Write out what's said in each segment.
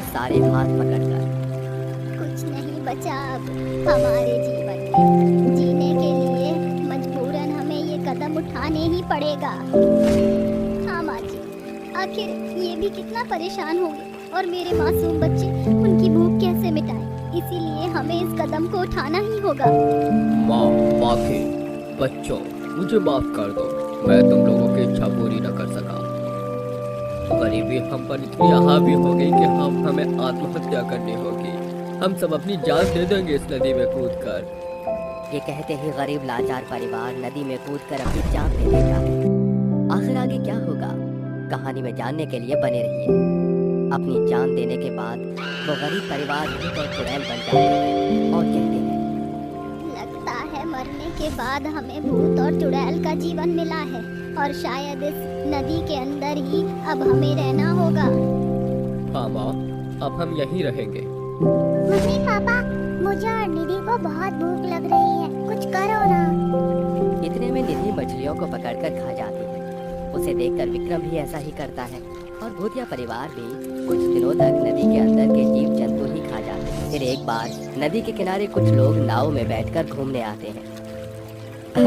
सारे हाथ पकड़कर। कुछ नहीं बचा अब हमारे जीवन में। जीने के लिए मजबूरन हमें ये कदम उठाने ही पड़ेगा। हाँ माँ जी, आखिर ये भी कितना परेशान होंगे और मेरे मासूम बच्चे उनकी भूख कैसे मिटाएं? इसीलिए हमें इस कदम को उठाना ही होगा। माँ, माखी, बच्चों, मुझे माफ कर दो। मैं तुम लोगों की इच्छा पूरी न कर सका। गरीबी हम पर इतनी हावी हो गई कि हमें आत्महत्या करनी होगी। हम सब अपनी जान दे देंगे इस नदी में कूदकर। ये कहते ही गरीब लाचार परिवार नदी में कूदकर अपनी जान दे देता है। आखिर आगे क्या होगा, कहानी में जानने के लिए बने रहिए। अपनी जान देने के बाद वो गरीब परिवार भूत और चुड़ैल बन जाते हैं और कहते हैं, लगता है मरने के बाद हमें भूत और चुड़ैल का जीवन मिला है और शायद इस नदी के अंदर ही अब हमें रहना होगा। हाँ माँ, अब हम यहीं रहेंगे। मम्मी पापा, मुझे और निधि को बहुत भूख लग रही है, कुछ करो ना। इतने में निधि मछलियों को पकड़कर खा जाती है। उसे देखकर विक्रम भी ऐसा ही करता है और भूतिया परिवार भी कुछ दिनों तक नदी के अंदर के जीव जंतु ही खा जाते हैं। फिर एक बार नदी के किनारे कुछ लोग नाव में बैठकर घूमने आते हैं।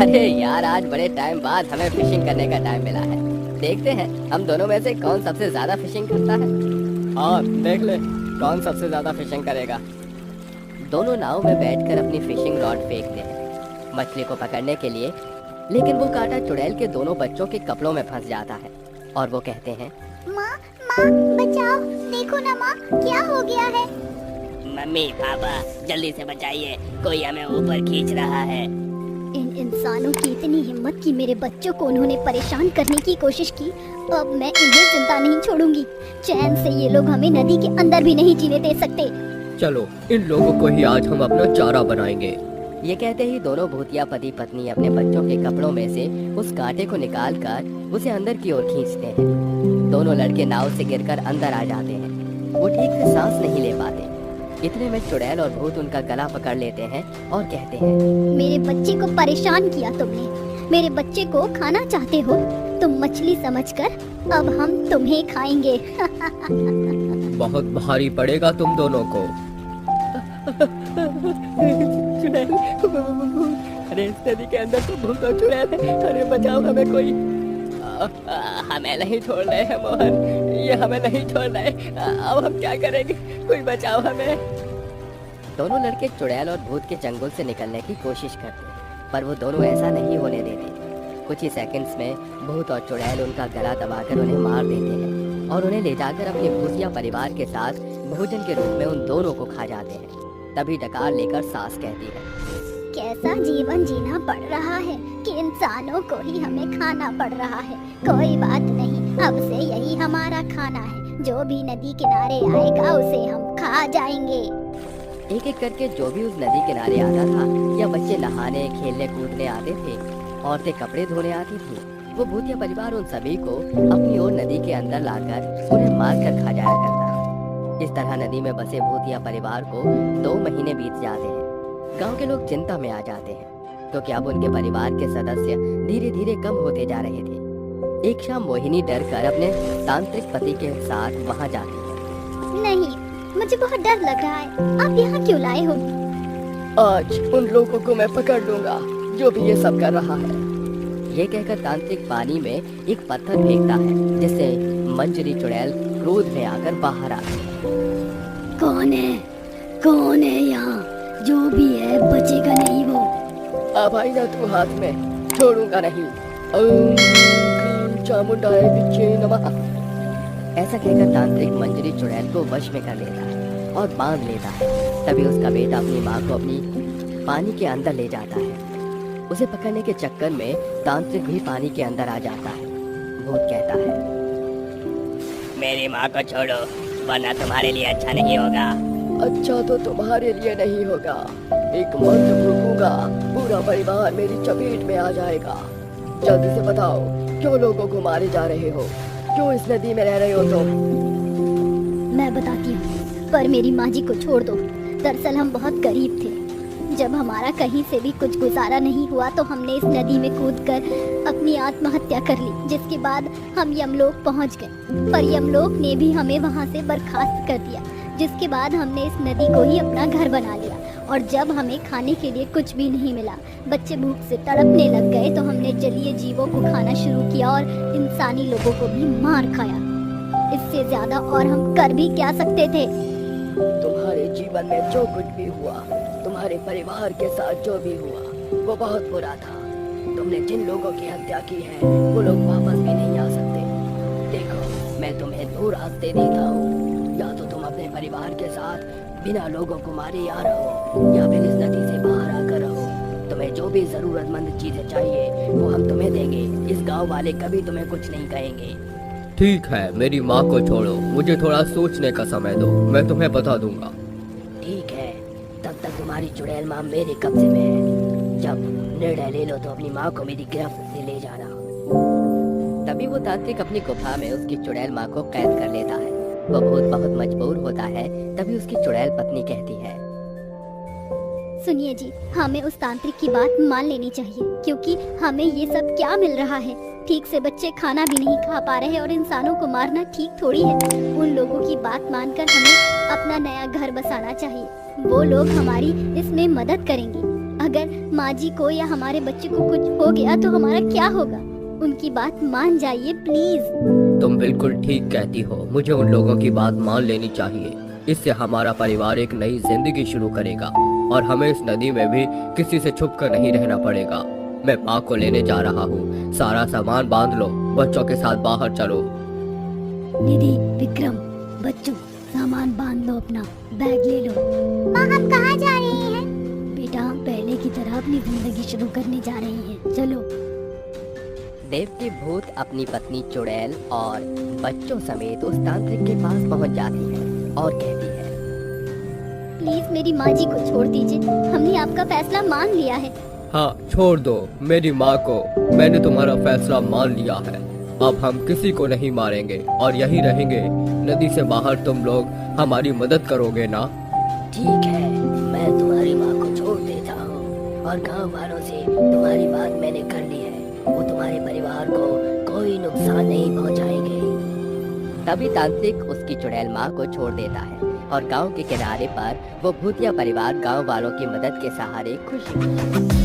अरे यार, आज बड़े टाइम बाद हमें फिशिंग करने का टाइम मिला है। देखते हैं हम दोनों में से कौन सबसे ज्यादा फिशिंग करता है। हाँ, देख ले कौन सबसे ज्यादा फिशिंग करेगा। दोनों नाव में बैठकर अपनी फिशिंग रॉड फेंकते हैं मछली को पकड़ने के लिए, लेकिन वो कांटा चुड़ैल के दोनों बच्चों के कपड़ों में फंस जाता है और वो कहते हैं, माँ माँ बचाओ, देखो ना माँ क्या हो गया है। मम्मी पापा जल्दी से बचाइए, कोई हमें ऊपर खींच रहा है। इन इंसानों की इतनी हिम्मत कि मेरे बच्चों को उन्होंने परेशान करने की कोशिश की। अब मैं इन्हें जिंदा नहीं छोड़ूंगी। चैन से ये लोग हमें नदी के अंदर भी नहीं जीने दे सकते। चलो इन लोगों को ही आज हम अपना चारा बनाएंगे। ये कहते ही दोनों भूतिया पति पत्नी अपने बच्चों के कपड़ों में से उस कांटे को निकालकर उसे अंदर की ओर खींचते हैं। दोनों लड़के नाव से गिरकर अंदर आ जाते हैं। वो ठीक से सांस नहीं ले पाते। इतने में चुड़ैल और भूत उनका गला पकड़ लेते हैं और कहते हैं, मेरे बच्चे को परेशान किया तुमने, मेरे बच्चे को खाना चाहते हो तुम मछली समझकर, अब हम तुम्हें खाएंगे। बहुत भारी पड़ेगा तुम दोनों को। चुड़ैल, अरे इस नदी के अंदर तो भूत और चुड़ैल है, अरे बचाओ हमें कोई। हमें नहीं छोड़ रहे हैं मोहन, ये हमें नहीं छोड़ रहे। अब हम क्या करेंगे, कोई बचाओ हमें। दोनों लड़के चुड़ैल और भूत के चंगुल से निकलने की कोशिश करते हैं, पर वो दोनों ऐसा नहीं होने देते। कुछ ही सेकंड्स में भूत और चुड़ैल उनका गला दबाकर उन्हें मार देते हैं और उन्हें ले जाकर अपने भूतिया परिवार के साथ भोजन के रूप में उन दोनों को खा जाते हैं। तभी डकार लेकर सास कहती है, कैसा जीवन जीना पड़ रहा है कि इंसानों को ही हमें खाना पड़ रहा है। कोई बात नहीं, अब से यही हमारा खाना है। जो भी नदी किनारे आएगा उसे हम खा जाएंगे। एक एक करके जो भी उस नदी किनारे आता था, या बच्चे नहाने खेलने कूदने आते थे, औरतें कपड़े धोने आती थी, वो भूतिया परिवार उन सभी को अपनी ओर नदी के अंदर लाकर उन्हें मारकर खा जाया करता। इस तरह नदी में बसे भूतिया परिवार को 2 महीने बीत जाते हैं। गांव के लोग चिंता में आ जाते हैं क्योंकि अब उनके परिवार के सदस्य धीरे धीरे कम होते जा रहे थे। एक शाम मोहिनी डर कर अपने तांत्रिक पति के साथ वहां जाती है। नहीं, मुझे बहुत डर लग रहा है, आप यहाँ क्यों लाए हो? आज उन लोगों को मैं पकड़ लूंगा जो भी ये सब कर रहा है। ये कहकर तांत्रिक पानी में एक पत्थर फेंकता है, जिससे मंजरी चुड़ैल क्रोध में आकर बाहर आती है। कौन है? कौन है यहाँ? जो भी है बचेगा नहीं वो। अब आई ना तू हाथ में, छोड़ूंगा नहीं। ओम क्लीं चामुंडाय विच्चे नमः। ऐसा कहकर तांत्रिक मंजरी चुड़ैल को वश में कर लेता है और बांध लेता है। तभी उसका बेटा अपनी माँ को अपनी पानी के अंदर ले जाता है। उसे पकड़ने के चक्कर में तांत्रिक भी पानी के अंदर आ जाता है। भूत कहता है, मेरी माँ को छोड़ो वरना तुम्हारे लिए अच्छा नहीं होगा। अच्छा तो तुम्हारे लिए नहीं होगा, एक मंत्र फूंकूंगा, पूरा परिवार मेरी चपेट में आ जाएगा। जल्दी से बताओ, क्यों लोगों को मारे जा रहे हो? क्यों इस नदी में रह रहे हो तुम? मैं बताती हूँ, पर मेरी माँ जी को छोड़ दो। दरअसल हम बहुत गरीब थे। जब हमारा कहीं से भी कुछ गुजारा नहीं हुआ तो हमने इस नदी में कूदकर अपनी आत्महत्या कर ली, जिसके बाद हम यमलोक पहुँच गए। पर यमलोक ने भी हमें वहाँ से बर्खास्त कर दिया। जिसके बाद हमने इस नदी को ही अपना घर बना लिया। और जब हमें खाने के लिए कुछ भी नहीं मिला, बच्चे भूख से तड़पने लग गए, तो हमने जलीय जीवों को खाना शुरू किया और इंसानी लोगों को भी मार खाया। इससे ज्यादा और हम कर भी क्या सकते थे। तुम्हारे जीवन में जो कुछ भी हुआ, तुम्हारे परिवार के साथ जो भी हुआ, वो बहुत बुरा था। तुमने जिन लोगों की हत्या की है, वो लोग वापस भी नहीं आ सकते। देखो, मैं तुम्हें दो रास्ते देता हूँ। या तो तुम अपने परिवार के साथ बिना लोगों को मारे आ रहो, या फिर इस नदी से बाहर आकर रहो। तुम्हें जो भी जरूरतमंद चीजें चाहिए, वो हम तुम्हें देंगे। इस गांव वाले कभी तुम्हें कुछ नहीं कहेंगे। ठीक है, मेरी माँ को छोड़ो, मुझे थोड़ा सोचने का समय दो, मैं तुम्हें बता दूंगा। ठीक है, तब तक तुम्हारी चुड़ैल माँ मेरे कब्जे में है। जब निर्णय ले लो तो अपनी माँ को मेरी गिरफ्त से ले जाना। तभी वो तांत्रिक अपनी गुफा में उसकी चुड़ैल माँ को कैद कर लेता है। वो बहुत मजबूर होता है। तभी उसकी चुड़ैल पत्नी कहती है, सुनिए जी, हमें उस तांत्रिक की बात मान लेनी चाहिए, क्योंकि हमें ये सब क्या मिल रहा है। ठीक से बच्चे खाना भी नहीं खा पा रहे और इंसानों को मारना ठीक थोड़ी है। उन लोगों की बात मानकर हमें अपना नया घर बसाना चाहिए। वो लोग हमारी इसमें मदद करेंगे। अगर माँ जी को या हमारे बच्चे को कुछ हो गया तो हमारा क्या होगा। उनकी बात मान जाइए प्लीज। तुम बिल्कुल ठीक कहती हो, मुझे उन लोगों की बात मान लेनी चाहिए। इससे हमारा परिवार एक नई जिंदगी शुरू करेगा और हमें इस नदी में भी किसी से छुप कर नहीं रहना पड़ेगा। मैं माँ को लेने जा रहा हूँ, सारा सामान बांध लो, बच्चों के साथ बाहर चलो। निधि, विक्रम, बच्चों सामान बांध लो, अपना बैग ले लो। माँ, हम कहाँ जा रहे हैं? बेटा, हम पहले की तरह अपनी जिंदगी शुरू करने जा रहे हैं, चलो। देव की भूत अपनी पत्नी चुड़ैल और बच्चों समेत उस तांत्रिक के पास पहुंच जाती है और कहती है, प्लीज मेरी माँ जी को छोड़ दीजिए, हमने आपका फैसला मान लिया है। हाँ, छोड़ दो मेरी माँ को, मैंने तुम्हारा फैसला मान लिया है। अब हम किसी को नहीं मारेंगे और यहीं रहेंगे। नदी से बाहर तुम लोग हमारी मदद करोगे ना? ठीक है, मैं तुम्हारी माँ को छोड़ देता हूँ और गांव वालों से तुम्हारी बात मैंने कर ली है। वो तुम्हारे परिवार को कोई नुकसान नहीं पहुँचाएंगे। तभी तांत्रिक उसकी चुड़ैल माँ को छोड़ देता है और गांव के किनारे पर वो भूतिया परिवार गांव वालों की मदद के सहारे खुशी